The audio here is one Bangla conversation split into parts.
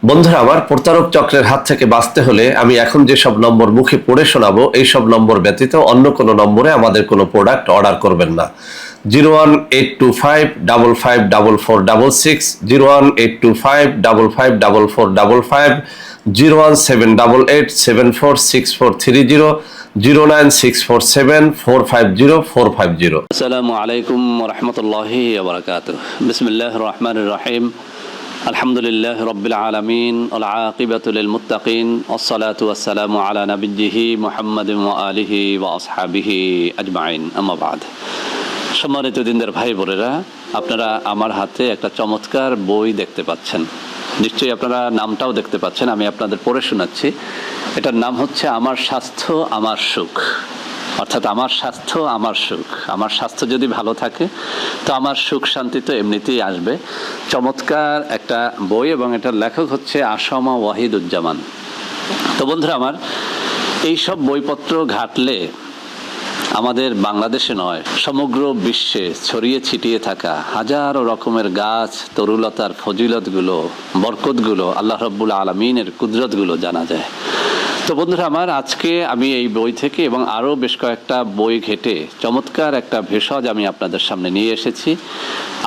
বন্ধুরা আমার, প্রতারক চক্রের হাত থেকে বাঁচতে হলে আমি এখন যেসব নম্বর মুখে পড়ে শোনাবো এই সব নম্বর ব্যতীত অন্য কোনো নম্বরে আমাদের কোনো প্রোডাক্ট অর্ডার করবেন না। 01825554466, 01825554455, 01788746430, 09647450450। আসসালামু আলাইকুম রহমতুল্লাহি ওবরাকাতুহ। বিসমিল্লাহির রহমানির রহিম। আলহামদুলিল্লাহ রব্বিল আলামিন ওয়াল আকিবাতু লিল মুত্তাকিন ওয়াসসালাতু ওয়াসসালামু আলা নাবিয়্যিহি মুহাম্মাদিন ওয়া আলিহি ওয়া আসহাবিহি আজমাইন, আম্মা বাদ। সম্মানিত দিনদার ভাই বোনেরা, আপনারা আমার হাতে একটা চমৎকার বই দেখতে পাচ্ছেন। নিশ্চয়ই আপনারা নামটাও দেখতে পাচ্ছেন, আমি আপনাদের পড়ে শোনাচ্ছি। এটার নাম হচ্ছে আমার স্বাস্থ্য আমার সুখ। অর্থাৎ আমার স্বাস্থ্য আমার সুখ। আমার স্বাস্থ্য যদি ভালো থাকে তো আমার সুখ শান্তি তো এমনিতেই আসবে। চমৎকার একটা বই, এবং এটার লেখক হচ্ছে আসমা ওয়াহিদুজ্জামান। তো বন্ধুরা আমার, এইসব বইপত্র ঘাটলে আমাদের বাংলাদেশে নয়, সমগ্র বিশ্বে ছড়িয়ে ছিটিয়ে থাকা হাজারো রকমের গাছ, তরুলতার ফজিলতগুলো, বরকতগুলো, আল্লাহ রাব্বুল আলামিনের কুদরতগুলো জানা যায়। তো বন্ধুরা আমার, আজকে আমি এই বই থেকে এবং আরও বেশ কয়েকটা বই ঘেটে চমৎকার একটা ভেষজ আমি আপনাদের সামনে নিয়ে এসেছি।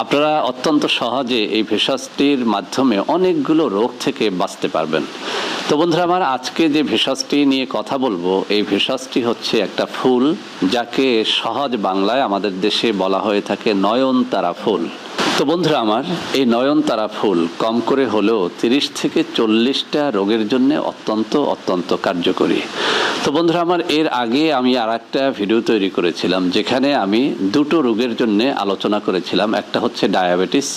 আপনারা অত্যন্ত সহজে এই ভেষজটির মাধ্যমে অনেকগুলো রোগ থেকে বাঁচতে পারবেন। তো বন্ধুরা আমার, আজকে যে ভেষজটি নিয়ে কথা বলবো, এই ভেষজটি হচ্ছে একটা ফুল, যাকে সহজ বাংলায় আমাদের দেশে বলা হয়ে থাকে নয়নতারা ফুল। তো বন্ধুরা আমার, এই নয়নতারা ফুল কম করে হলেও 30 থেকে 40টা রোগের জন্য অত্যন্ত কার্যকরী। তো বন্ধুরা আমার, এর আগে আমি আর একটা ভিডিও তৈরি করেছিলাম, যেখানে আমি দুটো রোগের জন্য আলোচনা করেছিলাম। একটা হচ্ছে ডায়াবেটিস,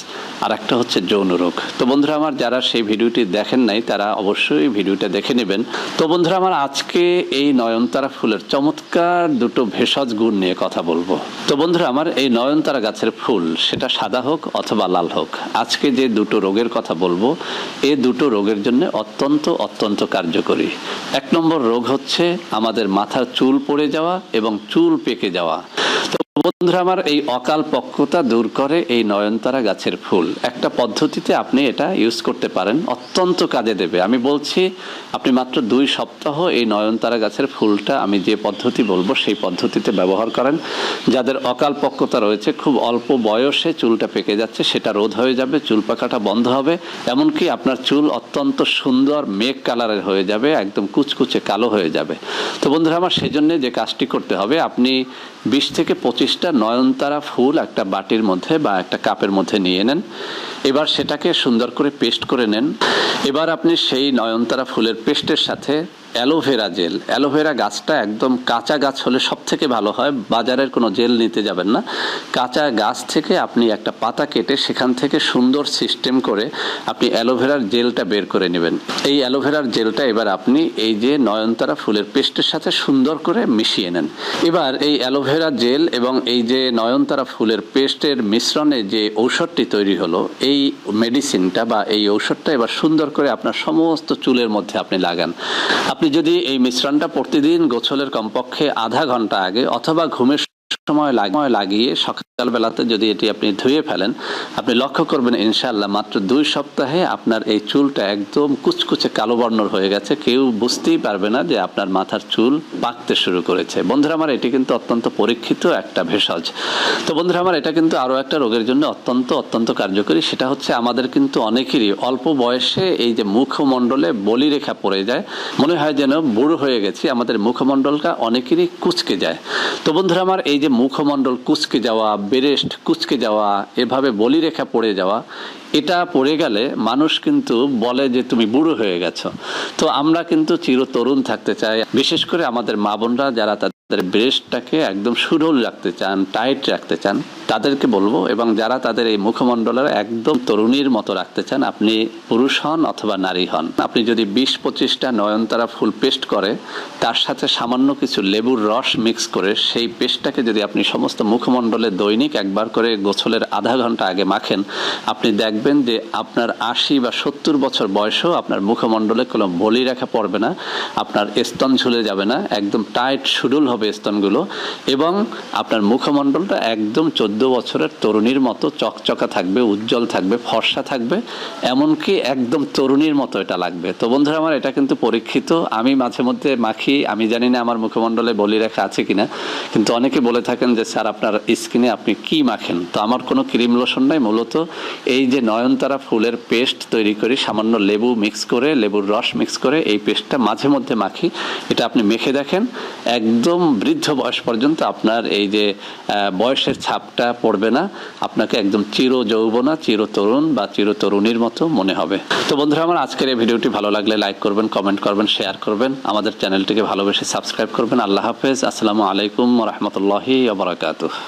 আর একটা হচ্ছে যৌন রোগ। তো বন্ধুরা আমার, যারা সেই ভিডিওটি দেখেন নাই তারা অবশ্যই ভিডিওটা দেখে নেবেন। তো বন্ধুরা আমার, আজকে এই নয়নতারা ফুলের চমৎকার দুটো ভেষজ গুণ নিয়ে কথা বলবো। তো বন্ধুরা আমার, এই নয়নতারা গাছের ফুল, সেটা সাদা হোক অথবা লাল হোক, আজকে যে দুটো রোগের কথা বলবো, এই দুটো রোগের জন্য অত্যন্ত কার্যকরী। 1 নম্বর রোগ হচ্ছে আমাদের মাথার চুল পড়ে যাওয়া এবং চুল পেকে যাওয়া। বন্ধুরা আমার, এই অকাল পক্কতা দূর করে এই নয়নতারা গাছের ফুল। একটা পদ্ধতিতে আপনি এটা ইউজ করতে পারেন, অত্যন্ত কাজে দেবে। আমি বলছি, আপনি মাত্র 2 সপ্তাহ এই নয়নতারা গাছের ফুলটা আমি যে পদ্ধতি বলবো সেই পদ্ধতিতে ব্যবহার করেন। যাদের অকাল পক্কতা রয়েছে, খুব অল্প বয়সে চুলটা পেকে যাচ্ছে, সেটা রোধ হয়ে যাবে, চুল পাকাটা বন্ধ হবে। এমনকি আপনার চুল অত্যন্ত সুন্দর মেঘ কালারের হয়ে যাবে, একদম কুচকুচে কালো হয়ে যাবে। তো বন্ধুরা আমার, সেজন্য যে কাজটি করতে হবে, আপনি 20 থেকে 25টা নয়নতারা ফুল একটা বাটির মধ্যে বা একটা কাপের মধ্যে নিয়ে নেন। এবার সেটাকে সুন্দর করে পেস্ট করে নেন। এবার আপনি সেই নয়নতারা ফুলের পেস্টের সাথে অ্যালোভেরা জেল, অ্যালোভেরা গাছটা একদম কাঁচা গাছ হলে সব থেকে ভালো হয়, বাজারের কোনো জেল নিতে যাবেন না। কাঁচা গাছ থেকে আপনি একটা পাতা কেটে সেখান থেকে সুন্দর সিস্টেম করে আপনি অ্যালোভেরার জেলটা বের করে নেবেন। এই অ্যালোভেরার জেলটা এবার আপনি এই যে নয়নতারা ফুলের পেস্টের সাথে সুন্দর করে মিশিয়ে নেন। এবার এই অ্যালোভেরা জেল এবং এই যে নয়নতারা ফুলের পেস্টের মিশ্রণে যে ঔষধটি তৈরি হলো, এই মেডিসিনটা বা এই ঔষধটা এবার সুন্দর করে আপনার সমস্ত চুলের মধ্যে আপনি লাগান। আপনি যদি এই মিশ্রণটা প্রতিদিন গোসলের কমপক্ষে আধা ঘন্টা আগে অথবা ঘুমের সময় লাগিয়ে সকালবেলাতে যদি এটি আপনি ধুয়ে ফেলেন, আপনি লক্ষ্য করবেন ইনশাআল্লাহ মাত্র 2 সপ্তাহে আপনার এই চুলটা একদম কুচকুচে কালো বর্ণের হয়ে গেছে। কেউ বুঝতেই পারবে না যে আপনার মাথার চুল পাকতে শুরু করেছে। বন্ধুরা আমার, এটি কিন্তু অত্যন্ত পরীক্ষিত একটা ভেষজ। তো বন্ধুরা আমার, এটা কিন্তু আরও একটা রোগের জন্য অত্যন্ত কার্যকরী। সেটা হচ্ছে আমাদের কিন্তু অনেকেরই অল্প বয়সে এই যে মুখমণ্ডলে বলিরেখা পড়ে যায়, মনে হয় যেন বুড়ো হয়ে গেছি, আমাদের মুখমণ্ডলটা অনেকেরই কুচকে যায়। তো বন্ধুরা আমার, এই যে মুখমণ্ডল কুচকে যাওয়া, ব্রেস্ট কুচকে যাওয়া, এভাবে বলিরেখা পড়ে যাওয়া, এটা পড়ে গেলে মানুষ কিন্তু বলে যে তুমি বুড়ো হয়ে গেছো। তো আমরা কিন্তু চিরতরুণ থাকতে চাই, বিশেষ করে আমাদের মা বোনরা যারা তাদের ব্রেস্টটাকে একদম সুডৌল রাখতে চান, টাইট রাখতে চান, তাদেরকে বলবো, এবং যারা তাদের এই মুখমণ্ডলের একদম তরুণীর মতো রাখতে চান, আপনি পুরুষ হন অথবা নারী হন, আপনি যদি 20-25টা নয়নতারা ফুল পেস্ট করে তার সাথে সামান্য কিছু লেবুর রস মিক্স করে সেই পেস্টটাকে যদি আপনি সমস্ত মুখমণ্ডলে দৈনিক একবার করে গোসলের আধা ঘন্টা আগে মাখেন, আপনি দেখবেন যে আপনার 80 বা 70 বছর বয়সেও আপনার মুখমণ্ডলে কোনো বলিরেখা পড়বে না, আপনার স্তন ঝুলে যাবে না, একদম টাইট সুডৌল হবে স্তনগুলো, এবং আপনার মুখমণ্ডলটা একদম 14 14 বছরের তরুণীর মতো চকচকা থাকবে, উজ্জ্বল থাকবে, ফর্সা থাকবে, এমনকি একদম তরুণীর মতো এটা লাগবে। তো বন্ধুরা আমার, এটা কিন্তু পরীক্ষিত। আমি মাঝে মধ্যে মাখি, আমি জানি না আমার মুখমণ্ডলে বলি রেখা আছে কিনা, কিন্তু অনেকে বলে থাকেন যে স্যার আপনার স্কিনে আপনি কি মাখেন। তো আমার কোনো ক্রিম লোশন নাই, মূলত এই যে নয়নতারা ফুলের পেস্ট তৈরি করি, সামান্য লেবু মিক্স করে, লেবুর রস মিক্স করে এই পেস্টটা মাঝে মধ্যে মাখি। এটা আপনি মেখে দেখেন, একদম বৃদ্ধ বয়স পর্যন্ত আপনার এই যে বয়সের ছাপটা পড়বে না, আপনাকে একদম চির যৌবনা, চির তরুণ বা চির তরুণীর মতো মনে হবে। তো বন্ধুরা আমার, আজকের এই ভিডিওটি ভালো লাগলে লাইক করবেন, কমেন্ট করবেন, শেয়ার করবেন, আমাদের চ্যানেলটিকে ভালোবেসে সাবস্ক্রাইব করবেন। আল্লাহ হাফেজ, আসসালামু আলাইকুম ওয়া রাহমাতুল্লাহি ওয়া বারাকাতুহু।